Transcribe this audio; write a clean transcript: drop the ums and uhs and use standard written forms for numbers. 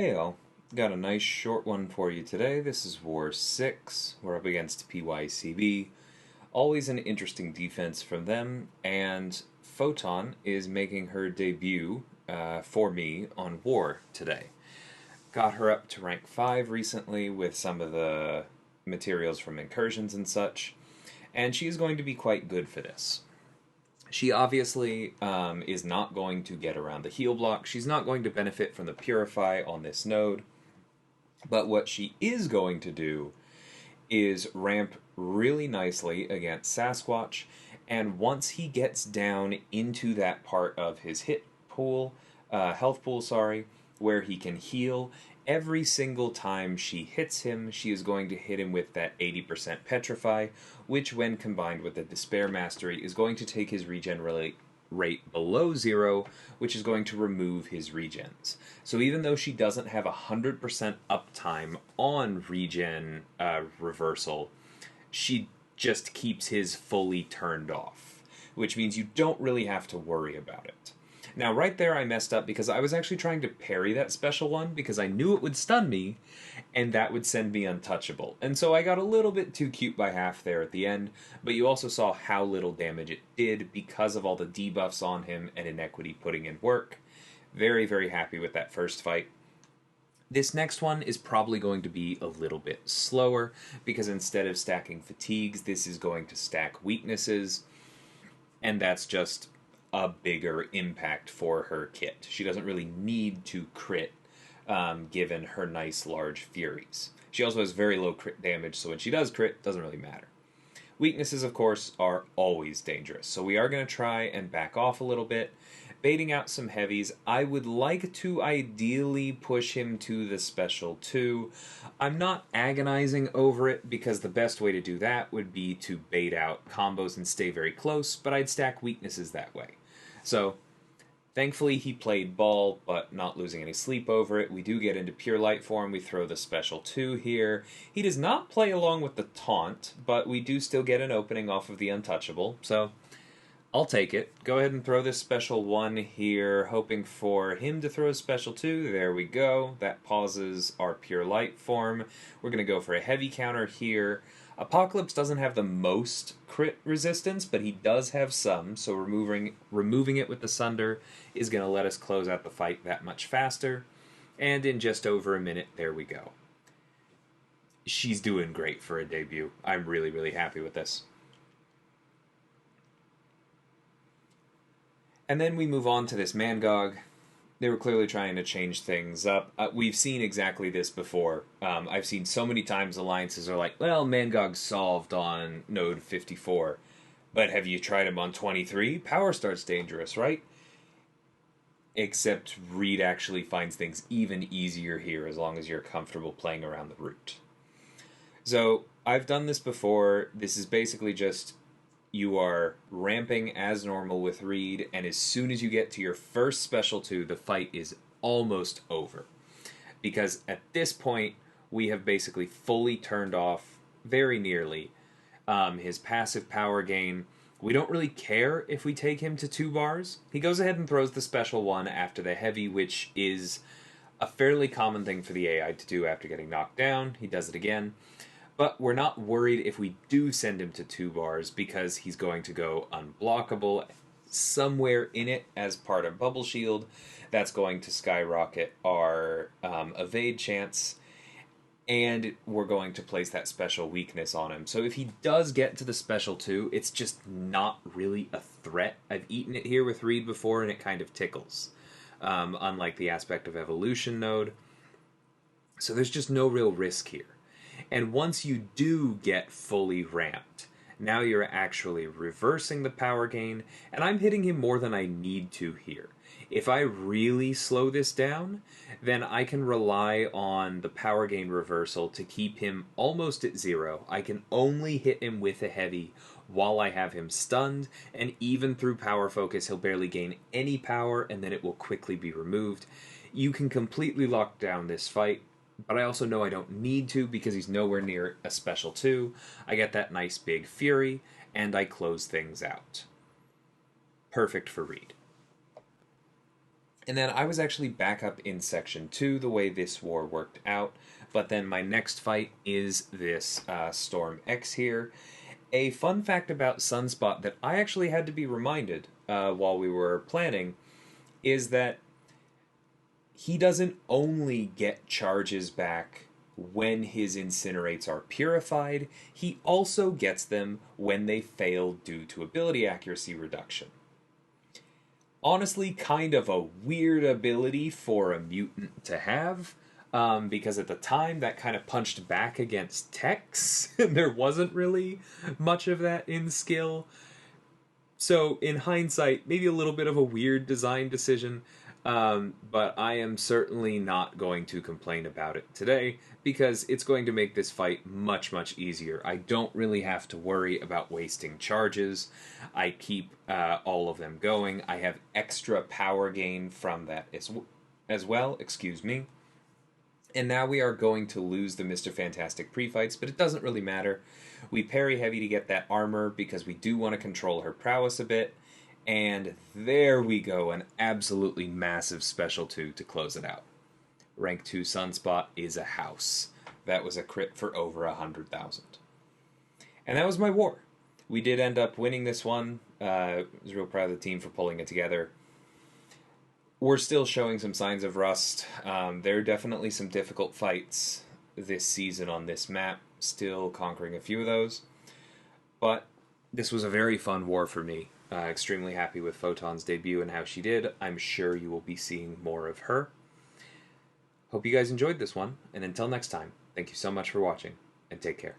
Hey all, got a nice short one for you today. This is War 6. We're up against PYCB. Always an interesting defense from them, and Photon is making her debut for me on War today. Got her up to rank 5 recently with some of the materials from incursions and such, and she is going to be quite good for this. She obviously is not going to get around the heal block. She's not going to benefit from the Purify on this node. But what she is going to do is ramp really nicely against Sasquatch. And once he gets down into that part of his health pool, where he can heal, every single time she hits him, she is going to hit him with that 80% Petrify, which when combined with the Despair Mastery is going to take his regen rate below 0, which is going to remove his regens. So even though she doesn't have 100% uptime on regen reversal, she just keeps his fully turned off, which means you don't really have to worry about it. Now, right there I messed up because I was actually trying to parry that special one because I knew it would stun me, and that would send me untouchable. And so I got a little bit too cute by half there at the end, but you also saw how little damage it did because of all the debuffs on him and Inequity putting in work. Very, very happy with that first fight. This next one is probably going to be a little bit slower because instead of stacking fatigues, this is going to stack weaknesses, and that's just a bigger impact for her kit. She doesn't really need to crit given her nice large furies. She also has very low crit damage, so when she does crit, it doesn't really matter. Weaknesses, of course, are always dangerous, so we are going to try and back off a little bit, baiting out some heavies. I would like to ideally push him to the special 2. I'm not agonizing over it because the best way to do that would be to bait out combos and stay very close, but I'd stack weaknesses that way. So, thankfully he played ball, but not losing any sleep over it. We do get into pure light form. We throw the special 2 here. He does not play along with the taunt, but we do still get an opening off of the untouchable, so I'll take it. Go ahead and throw this special 1 here, hoping for him to throw a special 2. There we go. That pauses our pure light form. We're going to go for a heavy counter here. Apocalypse doesn't have the most crit resistance, but he does have some, so removing it with the Sunder is going to let us close out the fight that much faster. And in just over a minute, there we go. She's doing great for a debut. I'm really, really happy with this. And then we move on to this Mangog. They were clearly trying to change things up. We've seen exactly this before. I've seen so many times alliances are like, well, Mangog's solved on node 54. But have you tried him on 23? Power starts dangerous, right? Except Reed actually finds things even easier here as long as you're comfortable playing around the route. So, I've done this before. This is basically just you are ramping as normal with Reed, and as soon as you get to your first special 2, the fight is almost over. Because at this point, we have basically fully turned off, very nearly, his passive power gain. We don't really care if we take him to 2 bars. He goes ahead and throws the special 1 after the heavy, which is a fairly common thing for the AI to do after getting knocked down. He does it again. But we're not worried if we do send him to 2 bars because he's going to go unblockable somewhere in it as part of Bubble Shield. That's going to skyrocket our evade chance, and we're going to place that special weakness on him. So if he does get to the special 2, it's just not really a threat. I've eaten it here with Reed before, and it kind of tickles, unlike the aspect of Evolution node. So there's just no real risk here. And once you do get fully ramped, now you're actually reversing the power gain, and I'm hitting him more than I need to here. If I really slow this down, then I can rely on the power gain reversal to keep him almost at 0. I can only hit him with a heavy while I have him stunned, and even through power focus, he'll barely gain any power, and then it will quickly be removed. You can completely lock down this fight, but I also know I don't need to because he's nowhere near a special 2. I get that nice big fury, and I close things out. Perfect for Reed. And then I was actually back up in Section 2 the way this war worked out. But then my next fight is this Storm X here. A fun fact about Sunspot that I actually had to be reminded while we were planning is that he doesn't only get charges back when his incinerates are purified, he also gets them when they fail due to ability accuracy reduction. Honestly, kind of a weird ability for a mutant to have, because at the time that kind of punched back against techs, and there wasn't really much of that in skill. So, in hindsight, maybe a little bit of a weird design decision, but I am certainly not going to complain about it today because it's going to make this fight much, much easier. I don't really have to worry about wasting charges. I keep all of them going. I have extra power gain from that as well, excuse me. And now we are going to lose the Mr. Fantastic pre-fights, but it doesn't really matter. We parry heavy to get that armor because we do want to control her prowess a bit. And there we go, an absolutely massive special 2 to close it out. Rank 2 Sunspot is a house. That was a crit for over 100,000. And that was my war. We did end up winning this one. I was real proud of the team for pulling it together. We're still showing some signs of rust. There are definitely some difficult fights this season on this map. Still conquering a few of those. But this was a very fun war for me. Extremely happy with Photon's debut and how she did. I'm sure you will be seeing more of her. Hope you guys enjoyed this one, and until next time, thank you so much for watching, and take care.